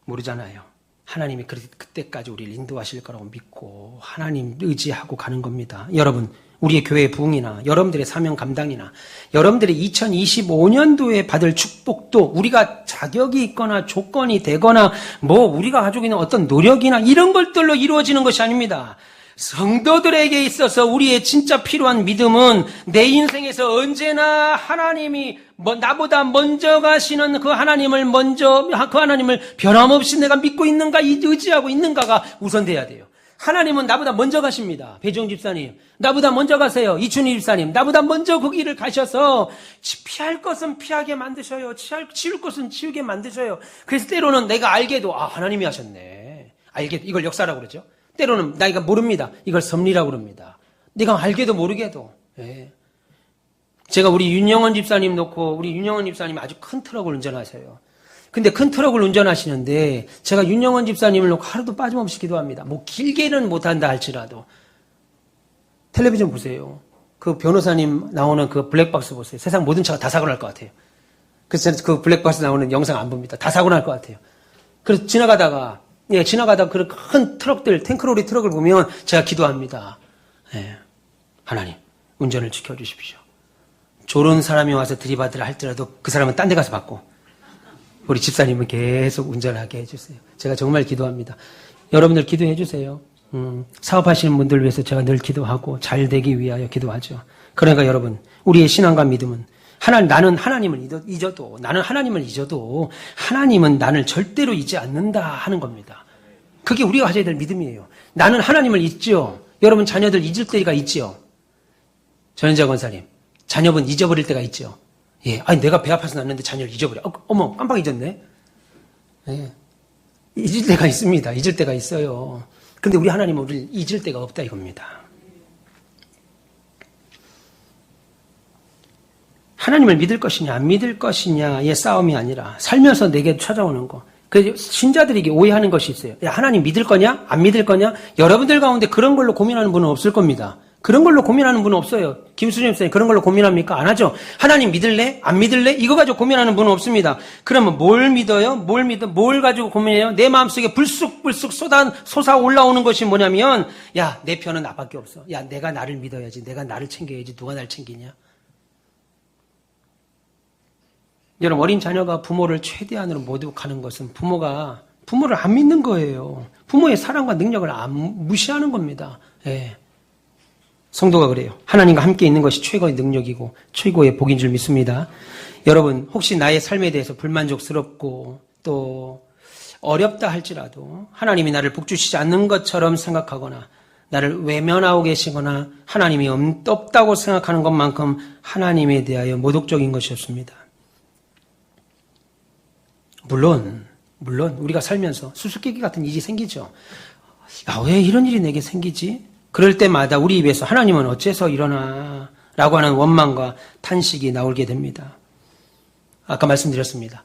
모르잖아요. 하나님이 그때까지 우리를 인도하실 거라고 믿고 하나님 의지하고 가는 겁니다. 여러분, 우리의 교회 부흥이나 여러분들의 사명 감당이나 여러분들의 2025년도에 받을 축복도 우리가 자격이 있거나 조건이 되거나 우리가 가지고 있는 어떤 노력이나 이런 것들로 이루어지는 것이 아닙니다. 성도들에게 있어서 우리의 진짜 필요한 믿음은 내 인생에서 언제나 하나님이 나보다 먼저 가시는 그 하나님을 변함없이 내가 믿고 있는가, 의지하고 있는가가 우선돼야 돼요. 하나님은 나보다 먼저 가십니다. 배종 집사님, 나보다 먼저 가세요. 이춘희 집사님, 나보다 먼저 그 길을 가셔서 피할 것은 피하게 만드셔요. 치울 것은 치우게 만드셔요. 그래서 때로는 내가 알게도 하나님이 하셨네. 이걸 역사라고 그러죠. 때로는 나이가 모릅니다. 이걸 섭리라고 그럽니다. 네가 알게도 모르게도. 제가 우리 윤영원 집사님 놓고 우리 윤영원 집사님이 아주 큰 트럭을 운전하세요. 근데 큰 트럭을 운전하시는데 제가 윤영원 집사님을 놓고 하루도 빠짐없이 기도합니다. 길게는 못한다 할지라도. 텔레비전 보세요. 그 변호사님 나오는 그 블랙박스 보세요. 세상 모든 차가 다 사고 날 것 같아요. 그래서 저는 그 블랙박스 나오는 영상 안 봅니다. 다 사고 날 것 같아요. 그래서 지나가다가 그 큰 트럭들, 탱크로리 트럭을 보면 제가 기도합니다. 하나님, 운전을 지켜주십시오. 좋은 사람이 와서 들이받으라 할지라도 그 사람은 딴 데 가서 받고, 우리 집사님은 계속 운전하게 해주세요. 제가 정말 기도합니다. 여러분들 기도해 주세요. 사업하시는 분들 위해서 제가 늘 기도하고 잘 되기 위하여 기도하죠. 그러니까 여러분, 우리의 신앙과 믿음은 나는 하나님을 잊어도 하나님은 나를 절대로 잊지 않는다 하는 겁니다. 그게 우리가 가져야 될 믿음이에요. 나는 하나님을 잊죠. 여러분 자녀들 잊을 때가 있지요. 전현자 권사님, 자녀분 잊어버릴 때가 있죠. 내가 배 아파서 났는데 자녀를 잊어버려. 어머, 깜빡 잊었네. 잊을 때가 있습니다. 잊을 때가 있어요. 근데 우리 하나님은 우리를 잊을 때가 없다 이겁니다. 하나님을 믿을 것이냐 안 믿을 것이냐의 싸움이 아니라 살면서 내게 찾아오는 거. 그 신자들에게 오해하는 것이 있어요. 하나님 믿을 거냐 안 믿을 거냐. 여러분들 가운데 그런 걸로 고민하는 분은 없을 겁니다. 그런 걸로 고민하는 분은 없어요. 김수진 목사님 그런 걸로 고민합니까? 안 하죠. 하나님 믿을래? 안 믿을래? 이거 가지고 고민하는 분은 없습니다. 그러면 뭘 믿어요? 뭘 가지고 고민해요? 내 마음속에 불쑥불쑥 솟아 올라오는 것이 뭐냐면 내 편은 나밖에 없어. 내가 나를 믿어야지. 내가 나를 챙겨야지. 누가 나를 챙기냐? 여러분, 어린 자녀가 부모를 최대한으로 모독하는 것은 부모를 안 믿는 거예요. 부모의 사랑과 능력을 무시하는 겁니다. 성도가 그래요. 하나님과 함께 있는 것이 최고의 능력이고 최고의 복인 줄 믿습니다. 여러분, 혹시 나의 삶에 대해서 불만족스럽고 또 어렵다 할지라도 하나님이 나를 복주시지 않는 것처럼 생각하거나 나를 외면하고 계시거나 하나님이 없다고 생각하는 것만큼 하나님에 대하여 모독적인 것이 없습니다. 물론 우리가 살면서 수수께끼 같은 일이 생기죠. 왜 이런 일이 내게 생기지? 그럴 때마다 우리 입에서 하나님은 어째서 이러나 라고 하는 원망과 탄식이 나오게 됩니다. 아까 말씀드렸습니다.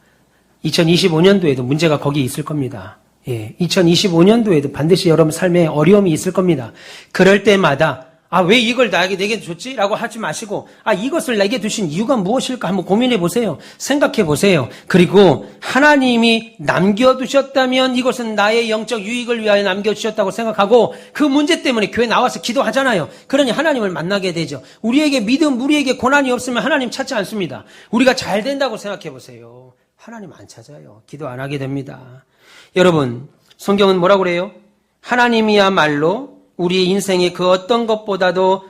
2025년도에도 문제가 거기 있을 겁니다. 2025년도에도 반드시 여러분 삶에 어려움이 있을 겁니다. 그럴 때마다 왜 이걸 내게 줬지? 라고 하지 마시고 이것을 내게 주신 이유가 무엇일까 한번 고민해 보세요. 생각해 보세요. 그리고 하나님이 남겨두셨다면 이것은 나의 영적 유익을 위하여 남겨주셨다고 생각하고 그 문제 때문에 교회 나와서 기도하잖아요. 그러니 하나님을 만나게 되죠. 우리에게 믿음, 우리에게 고난이 없으면 하나님 찾지 않습니다. 우리가 잘 된다고 생각해 보세요. 하나님 안 찾아요. 기도 안 하게 됩니다. 여러분, 성경은 뭐라고 그래요? 하나님이야말로 우리의 인생의 그 어떤 것보다도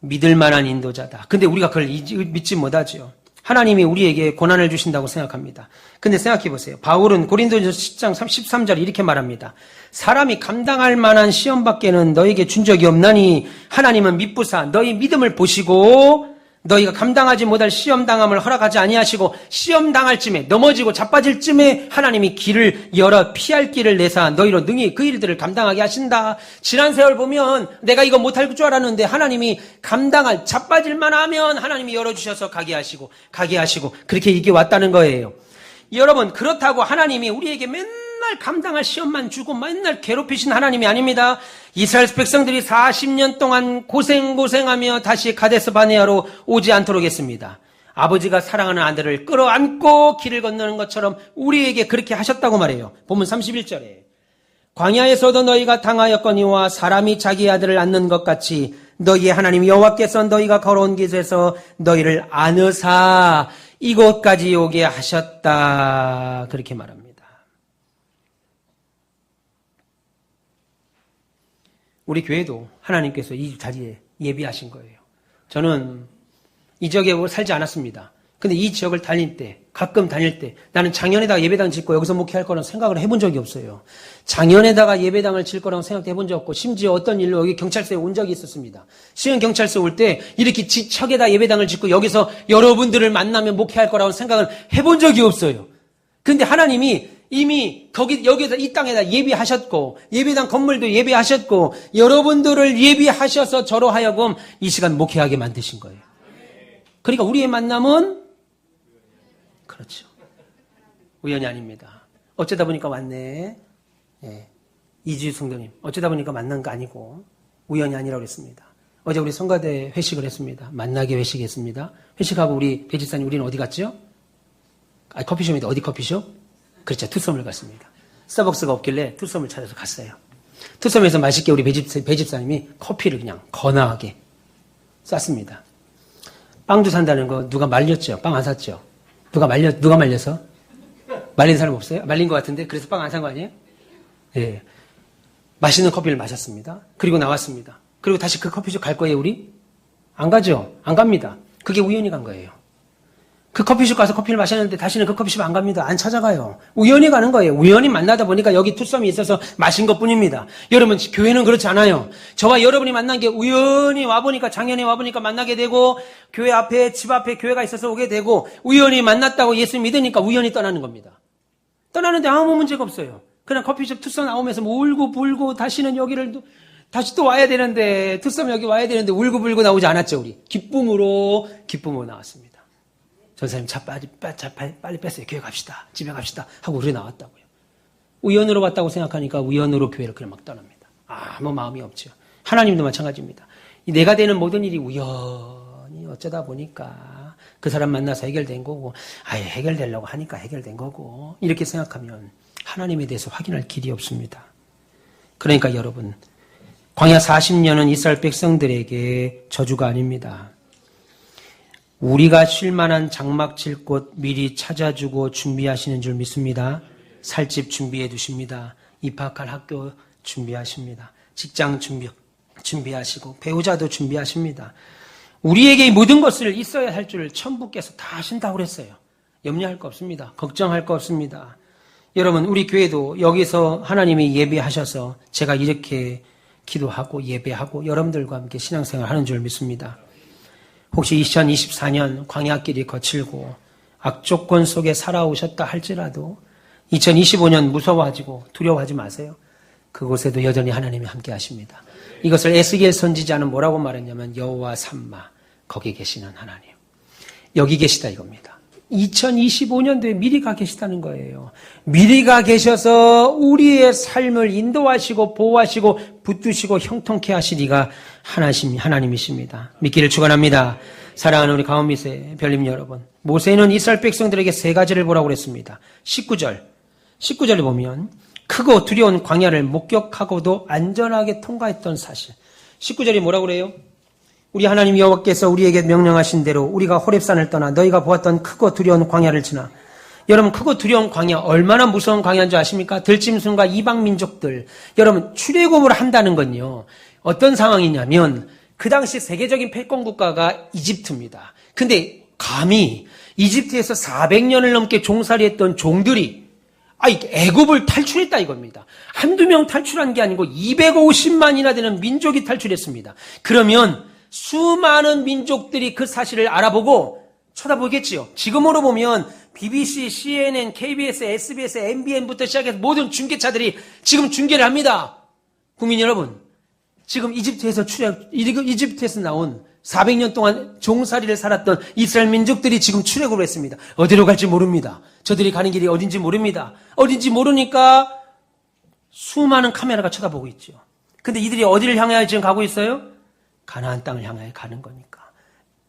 믿을 만한 인도자다. 근데 우리가 그걸 믿지 못하죠. 하나님이 우리에게 고난을 주신다고 생각합니다. 근데 생각해 보세요. 바울은 고린도전서 10장 13절 이렇게 말합니다. 사람이 감당할 만한 시험밖에는 너에게 준 적이 없나니 하나님은 미쁘사 너희 믿음을 보시고 너희가 감당하지 못할 시험당함을 허락하지 아니하시고 시험당할 쯤에 넘어지고 자빠질 쯤에 하나님이 길을 열어 피할 길을 내사 너희로 능히 그 일들을 감당하게 하신다. 지난 세월 보면 내가 이거 못할 줄 알았는데 하나님이 감당할 자빠질만 하면 하나님이 열어주셔서 가게 하시고 그렇게 이게 왔다는 거예요. 여러분, 그렇다고 하나님이 우리에게 맨날 감당할 시험만 주고 맨날 괴롭히신 하나님이 아닙니다. 이스라엘 백성들이 40년 동안 고생하며 다시 가데스 바네아로 오지 않도록 했습니다. 아버지가 사랑하는 아들을 끌어안고 길을 건너는 것처럼 우리에게 그렇게 하셨다고 말해요. 본문 31절에 광야에서도 너희가 당하였거니와 사람이 자기 아들을 안는 것 같이 너희의 하나님 여호와께서 너희가 걸어온 길에서 너희를 안으사 이곳까지 오게 하셨다. 그렇게 말합니다. 우리 교회도 하나님께서 이 자리에 예비하신 거예요. 저는 이 지역에 살지 않았습니다. 근데 이 지역을 가끔 다닐 때 나는 장현에다가 예배당 짓고 여기서 목회할 거라는 생각을 해본 적이 없어요. 장현에다가 예배당을 질 거라고 생각해 본 적 없고 심지어 어떤 일로 여기 경찰서에 온 적이 있었습니다. 시흥 경찰서 올 때 이렇게 지척에다 예배당을 짓고 여기서 여러분들을 만나면 목회할 거라고 생각을 해본 적이 없어요. 근데 하나님이 이미 여기서 이 땅에다 예비하셨고 예배당 건물도 예비하셨고 여러분들을 예비하셔서 저로 하여금 이 시간 목회하게 만드신 거예요. 그러니까 우리의 만남은 그렇죠. 우연이 아닙니다. 어쩌다 보니까 왔네. 예. 이지유 성도님, 어쩌다 보니까 만난 거 아니고 우연이 아니라고 그랬습니다. 어제 우리 성가대 회식을 했습니다. 만나게 회식했습니다. 회식하고 우리 배집사님 우리는 어디 갔죠? 커피숍입니다. 어디 커피숍? 그렇죠. 투썸을 갔습니다. 스타벅스가 없길래 투썸을 찾아서 갔어요. 투썸에서 맛있게 우리 배집사님이 커피를 그냥 거나하게 쌌습니다. 빵도 산다는 거 누가 말렸죠? 빵 안 샀죠? 누가 말려서? 말린 사람 없어요? 말린 것 같은데? 그래서 빵 안 산 거 아니에요? 예. 맛있는 커피를 마셨습니다. 그리고 나왔습니다. 그리고 다시 그 커피숍 갈 거예요, 우리? 안 가죠? 안 갑니다. 그게 우연히 간 거예요. 그 커피숍 가서 커피를 마셨는데 다시는 그 커피숍 안 갑니다. 안 찾아가요. 우연히 가는 거예요. 우연히 만나다 보니까 여기 투썸이 있어서 마신 것뿐입니다. 여러분, 교회는 그렇지 않아요. 저와 여러분이 만난 게 우연히 와보니까 작년에 와보니까 만나게 되고 교회 앞에 집 앞에 교회가 있어서 오게 되고 우연히 만났다고 예수 믿으니까 우연히 떠나는 겁니다. 떠나는데 아무 문제가 없어요. 그냥 커피숍 투썸 나오면서 뭐 울고 불고 다시는 여기를 다시 또 와야 되는데 투썸 여기 와야 되는데 울고 불고 나오지 않았죠. 우리 기쁨으로 나왔습니다. 전사님 차 빨리 뺐어요. 교회 갑시다. 집에 갑시다. 하고 우리 나왔다고요. 우연으로 왔다고 생각하니까 우연으로 교회를 그냥 막 떠납니다. 아무 마음이 없죠. 하나님도 마찬가지입니다. 내가 되는 모든 일이 우연히 어쩌다 보니까 그 사람 만나서 해결된 거고 해결되려고 하니까 해결된 거고 이렇게 생각하면 하나님에 대해서 확인할 길이 없습니다. 그러니까 여러분 광야 40년은 이스라엘 백성들에게 저주가 아닙니다. 우리가 쉴만한 장막 칠 곳 미리 찾아주고 준비하시는 줄 믿습니다. 살 집 준비해 두십니다. 입학할 학교 준비하십니다. 직장 준비하시고 배우자도 준비하십니다. 우리에게 모든 것을 있어야 할 줄을 천부께서 다 하신다고 그랬어요. 염려할 거 없습니다. 걱정할 거 없습니다. 여러분 우리 교회도 여기서 하나님이 예배하셔서 제가 이렇게 기도하고 예배하고 여러분들과 함께 신앙생활 하는 줄 믿습니다. 혹시 2024년 광야길이 거칠고 악조건 속에 살아오셨다 할지라도 2025년 무서워하고 두려워하지 마세요. 그곳에도 여전히 하나님이 함께 하십니다. 이것을 에스겔 선지자는 뭐라고 말했냐면 여호와 삼마 거기 계시는 하나님. 여기 계시다 이겁니다. 2025년도에 미리 가 계시다는 거예요. 미리 가 계셔서 우리의 삶을 인도하시고 보호하시고 붙드시고 형통케 하시리가 하나님이십니다. 믿기를 축원합니다. 사랑하는 우리 가온빛의 별님 여러분, 모세는 이스라엘 백성들에게 세 가지를 보라고 그랬습니다. 19절을 보면 크고 두려운 광야를 목격하고도 안전하게 통과했던 사실. 19절이 뭐라고 그래요? 우리 하나님 여호와께서 우리에게 명령하신 대로 우리가 호렙산을 떠나 너희가 보았던 크고 두려운 광야를 지나. 여러분 크고 두려운 광야 얼마나 무서운 광야인 줄 아십니까? 들짐승과 이방 민족들. 여러분 출애굽을 한다는 건요. 어떤 상황이냐면 그 당시 세계적인 패권 국가가 이집트입니다. 근데 감히 이집트에서 400년을 넘게 종살이했던 종들이 애굽을 탈출했다 이겁니다. 한두 명 탈출한 게 아니고 250만이나 되는 민족이 탈출했습니다. 그러면 수많은 민족들이 그 사실을 알아보고 쳐다보겠지요. 지금으로 보면 BBC, CNN, KBS, SBS, MBN부터 시작해서 모든 중계차들이 지금 중계를 합니다. 국민 여러분, 지금 이집트에서 나온 400년 동안 종살이를 살았던 이스라엘 민족들이 지금 출애굽을 했습니다. 어디로 갈지 모릅니다. 저들이 가는 길이 어딘지 모릅니다. 어딘지 모르니까 수많은 카메라가 쳐다보고 있죠. 근데 이들이 어디를 향해 지금 가고 있어요? 가나안 땅을 향해 가는 거니까.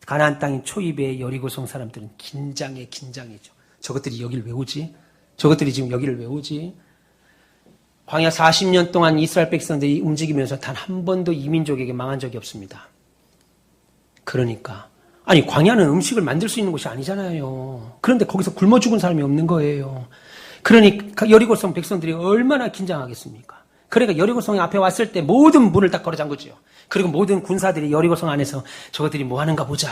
가나안 땅인 초입의 여리고성 사람들은 긴장이죠. 저것들이 여기를 왜 오지? 저것들이 지금 여기를 왜 오지? 광야 40년 동안 이스라엘 백성들이 움직이면서 단 한 번도 이민족에게 망한 적이 없습니다. 그러니까 아니 광야는 음식을 만들 수 있는 곳이 아니잖아요. 그런데 거기서 굶어 죽은 사람이 없는 거예요. 그러니까 여리고성 백성들이 얼마나 긴장하겠습니까? 그러니까 여리고성 앞에 왔을 때 모든 문을 다 걸어 잠그죠. 그리고 모든 군사들이 여리고성 안에서 저것들이 뭐 하는가 보자.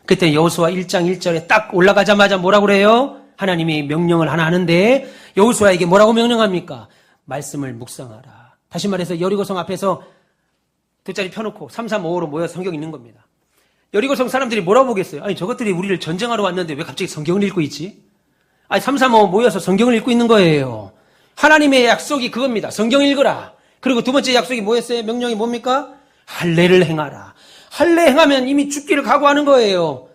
그때 여호수아 1장 1절에 딱 올라가자마자 뭐라고 그래요? 하나님이 명령을 하나 하는데 여호수아에게 뭐라고 명령합니까? 말씀을 묵상하라. 다시 말해서 여리고성 앞에서 돗자리 펴놓고 335호로 모여 성경 읽는 겁니다. 여리고성 사람들이 뭐라고 보겠어요? 아니 저것들이 우리를 전쟁하러 왔는데 왜 갑자기 성경을 읽고 있지? 아니 335호 모여서 성경을 읽고 있는 거예요. 하나님의 약속이 그겁니다. 성경 읽으라. 그리고 두 번째 약속이 뭐였어요? 명령이 뭡니까? 할례를 행하라. 할례 행하면 이미 죽기를 각오하는 거예요.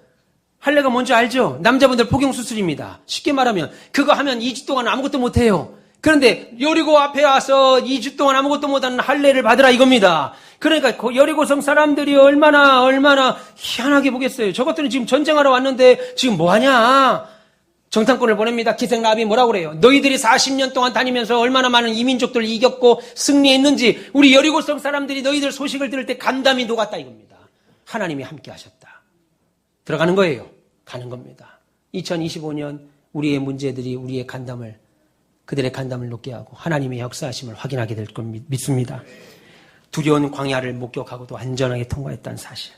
할례가 뭔지 알죠? 남자분들 포경수술입니다. 쉽게 말하면 그거 하면 2주 동안 아무것도 못해요. 그런데 여리고 앞에 와서 2주 동안 아무것도 못하는 할례를 받으라 이겁니다. 그러니까 여리고성 사람들이 얼마나 희한하게 보겠어요. 저것들은 지금 전쟁하러 왔는데 지금 뭐하냐? 정탐꾼을 보냅니다. 기생라합이 뭐라고 그래요? 너희들이 40년 동안 다니면서 얼마나 많은 이민족들을 이겼고 승리했는지 우리 여리고성 사람들이 너희들 소식을 들을 때 간담이 녹았다 이겁니다. 하나님이 함께 하셨다. 들어가는 거예요. 가는 겁니다. 2025년 우리의 문제들이 그들의 간담을 높게 하고 하나님의 역사하심을 확인하게 될 걸 믿습니다. 두려운 광야를 목격하고도 안전하게 통과했다는 사실.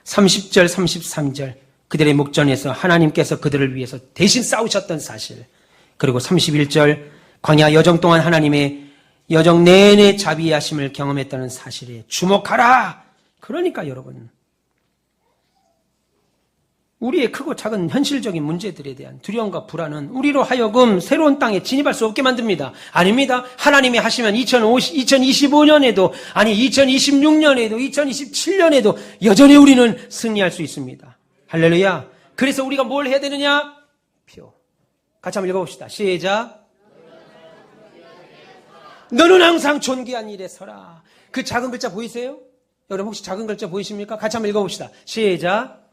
30절, 33절 그들의 목전에서 하나님께서 그들을 위해서 대신 싸우셨던 사실. 그리고 31절 광야 여정 동안 하나님의 여정 내내 자비하심을 경험했다는 사실에 주목하라. 그러니까 여러분 우리의 크고 작은 현실적인 문제들에 대한 두려움과 불안은 우리로 하여금 새로운 땅에 진입할 수 없게 만듭니다. 아닙니다. 하나님이 하시면 2025년에도 아니 2026년에도 2027년에도 여전히 우리는 승리할 수 있습니다. 할렐루야. 그래서 우리가 뭘 해야 되느냐? 표. 같이 한번 읽어봅시다. 시작. 너는 항상 존귀한 일에 서라. 그 작은 글자 보이세요? 여러분 혹시 작은 글자 보이십니까? 같이 한번 읽어봅시다. 시작.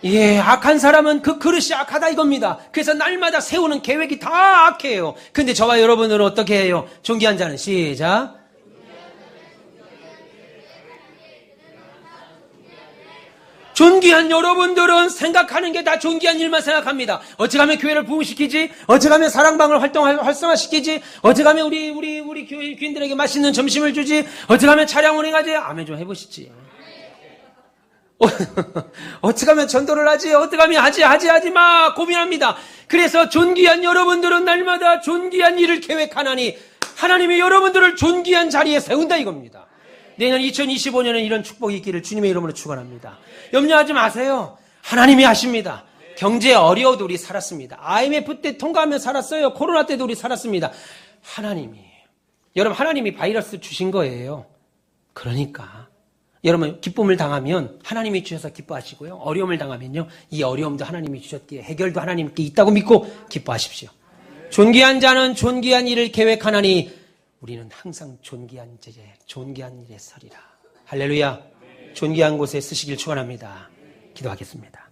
예, 악한 사람은 그 그릇이 악하다 이겁니다. 그래서 날마다 세우는 계획이 다 악해요. 근데 저와 여러분들은 어떻게 해요? 존귀한 자는 시작. 존귀한 여러분들은 생각하는 게 다 존귀한 일만 생각합니다. 어떻게 하면 교회를 부흥시키지? 어떻게 하면 사랑방을 활성화시키지? 어떻게 하면 우리 교인들에게 맛있는 점심을 주지? 어떻게 하면 차량 운행하지? 아멘 좀 해보시지. 어떻게 하면 전도를 하지? 어떻게 하면 하지 마 고민합니다. 그래서 존귀한 여러분들은 날마다 존귀한 일을 계획하나니 하나님이 여러분들을 존귀한 자리에 세운다 이겁니다. 내년 2025년에 이런 축복이 있기를 주님의 이름으로 축원합니다. 염려하지 마세요. 하나님이 하십니다. 경제 어려워도 우리 살았습니다. IMF 때 통과하며 살았어요. 코로나 때도 우리 살았습니다. 여러분 하나님이 바이러스 주신 거예요. 그러니까 여러분 기쁨을 당하면 하나님이 주셔서 기뻐하시고요. 어려움을 당하면요. 이 어려움도 하나님이 주셨기에 해결도 하나님께 있다고 믿고 기뻐하십시오. 존귀한 자는 존귀한 일을 계획하나니 우리는 항상 존귀한 일에 서리라. 할렐루야. 존귀한 곳에 쓰시길 축원합니다. 기도하겠습니다.